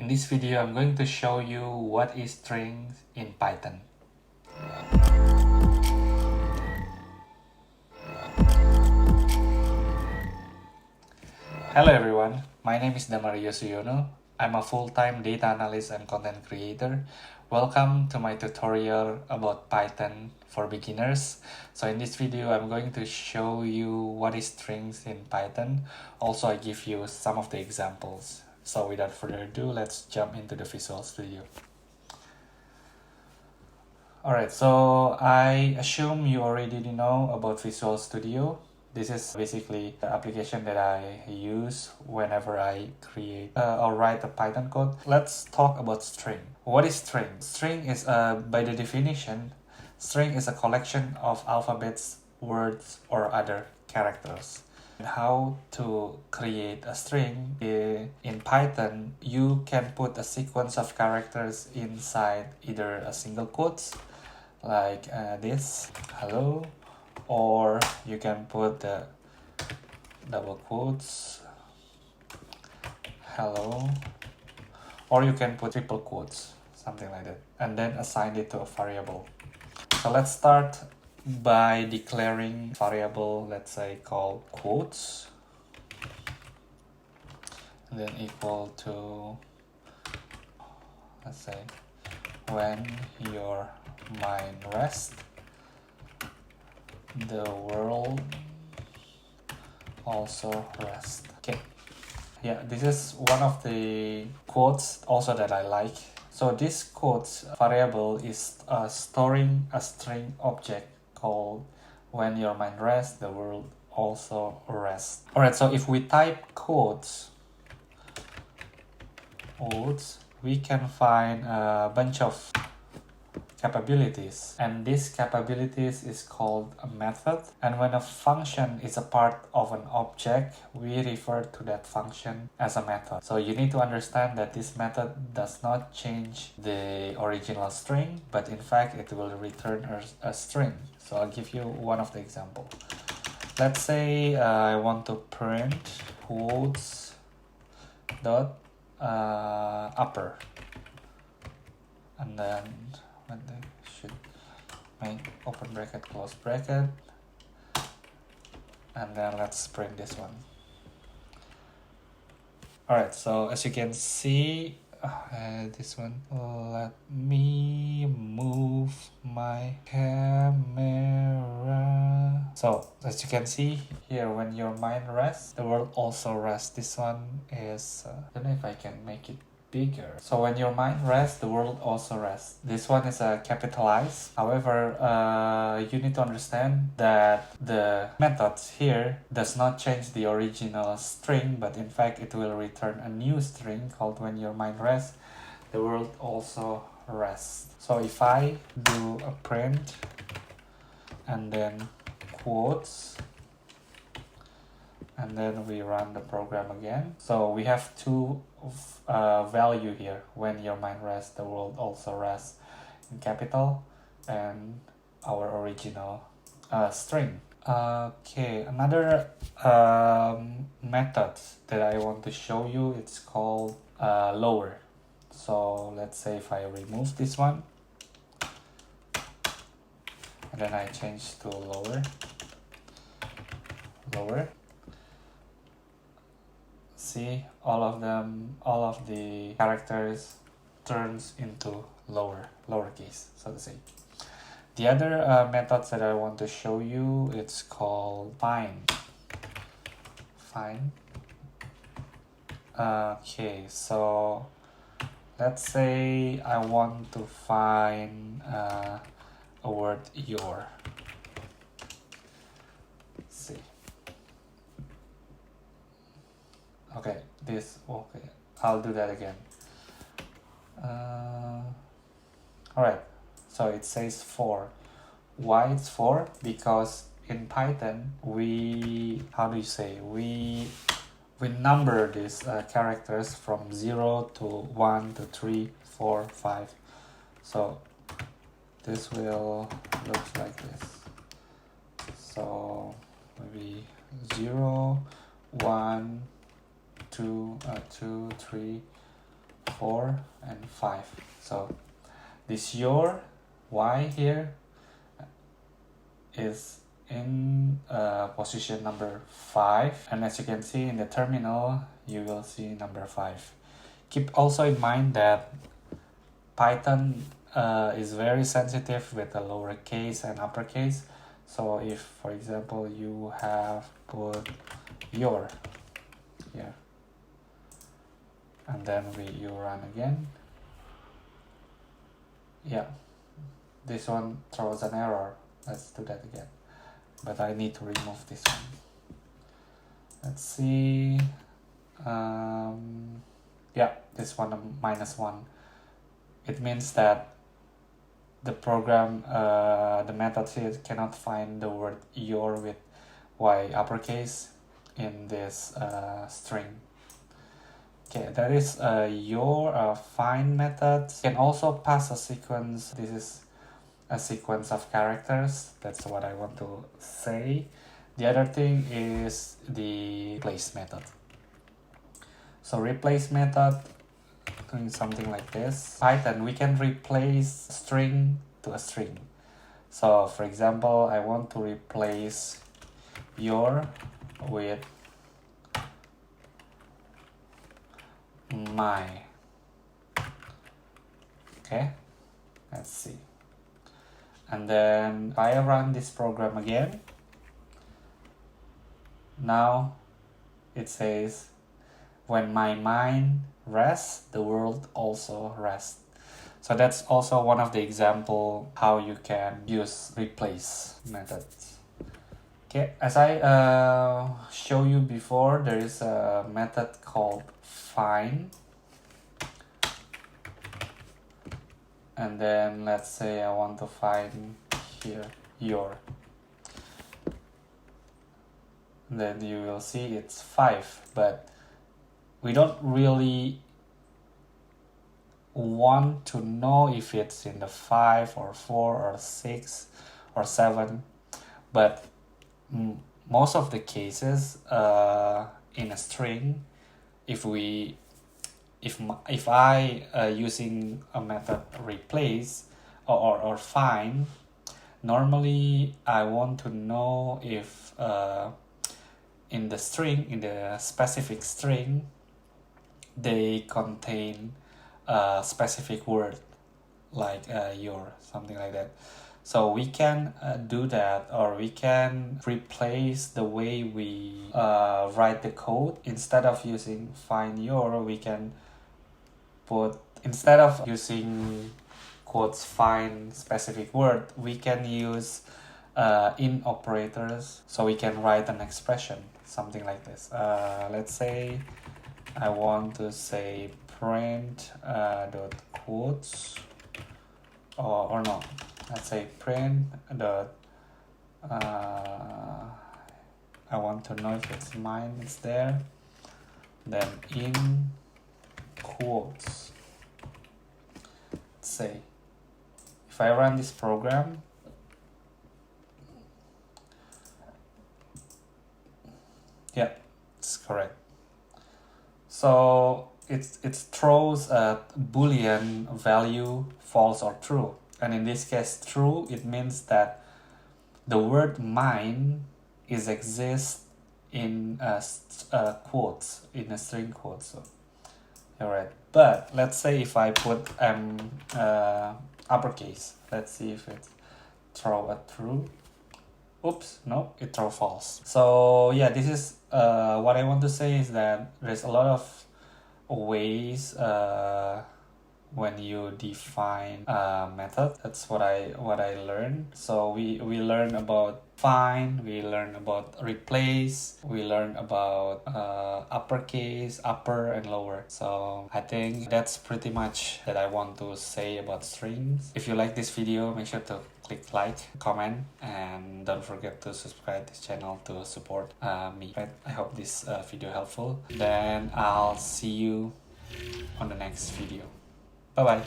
this video, I'm going to show you what is string in Python. Hello everyone, my name is Damario Sujono. I'm a full-time data analyst and content creator. Welcome to my tutorial about Python for beginners. So in this video, I'm going to show you what is strings in Python. Also, I give you some of the examples. So without further ado, let's jump into the Visual Studio. Alright, so I assume you already know about Visual Studio. This is basically the application that I use whenever I create or write a Python code. Let's talk about string. What is string? String is, by the definition, string is a collection of alphabets, words, or other characters. How to create a string in Python, you can put a sequence of characters inside either a single quotes like this, hello, or you can put the double quotes, hello, or you can put triple quotes, something like that, and then assign it to a variable. So let's start by declaring variable, let's say called quotes, and then equal to, let's say, when your mind rests, the world also rests. Okay, yeah, this is one of the quotes also that I like. So this quotes variable is storing a string object called when your mind rests, the world also rests. Alright, so if we type quotes, we can find a bunch of capabilities, and these capabilities is called a method, and when a function is a part of an object, we refer to that function as a method. So you need to understand that this method does not change the original string, but in fact it will return a string. So I'll give you one of the example. Let's say I want to print quotes dot upper, and then when they should make open bracket, close bracket, and then let's print this one. Alright, so as you can see, this one, let me move my camera. So as you can see here, when your mind rests, the world also rests. This one is, I don't know if I can make it bigger. So when your mind rests, the world also rests. This one is capitalized. However, you need to understand that the methods here does not change the original string, but in fact it will return a new string called when your mind rests, the world also rests. So if I do a print and then quotes, and then we run the program again. So we have two value here. When your mind rests, the world also rests in capital, and our original string. Okay, another method that I want to show you, it's called lower. So let's say if I remove this one, and then I change to lower, see, all of the characters turns into lowercase, so to say. The other methods that I want to show you, it's called find. Okay, so let's say I want to find a word your. Let's see. Okay, I'll do that again. Alright, so it says 4. Why it's 4? Because in Python we number these characters from 0 to 1 to 3, 4, 5. So this will look like this. So maybe 0, 1, 2, 3, 4 and 5. So this your y here is in position number 5, and as you can see in the terminal you will see number 5. Keep also in mind that Python is very sensitive with the lowercase and uppercase. So if, for example, you have put your here, and then you run again, yeah, this one throws an error. Let's do that again, but I need to remove this one. Let's see. Yeah, this one -1. It means that the program, the method here cannot find the word your with y uppercase in this string. Okay, that is your find method. You can also pass a sequence. This is a sequence of characters. That's what I want to say. The other thing is the replace method. So replace method, doing something like this. Python, we can replace string to a string. So for example, I want to replace your with my. Okay, let's see. And then if I run this program again, now it says when my mind rests, the world also rests. So that's also one of the example how you can use replace methods. Okay, as I show you before, there is a method called find. And then let's say I want to find here your. Then you will see it's 5, but we don't really want to know if it's in the 5 or 4 or 6 or 7, but most of the cases in a string, if I using a method replace or find, normally I want to know if in the string, in the specific string, they contain a specific word like your, something like that. So we can do that, or we can replace the way we write the code. Instead of using find your, we can put, instead of using quotes find specific word, we can use in operators, so we can write an expression, something like this. Let's say I want to say print dot quotes, or no, let's say print dot I want to know if it's mine, it's there, then in quotes. Let's say if I run this program, yeah, it's correct. So it throws a Boolean value, false or true. And in this case, true, it means that the word mine exists in quotes, in a string quote. So, all right. But let's say if I put uppercase, let's see if it throw a true. Oops, no, it throw false. So yeah, this is what I want to say is that there's a lot of ways when you define a method. That's what I learned. So we learn about find, we learn about replace, we learn about uppercase, upper and lower. So I think that's pretty much that I want to say about strings. If you like this video, make sure to click like, comment, and don't forget to subscribe this channel to support me. Right? I hope this video helpful. Then I'll see you on the next video. Bye bye.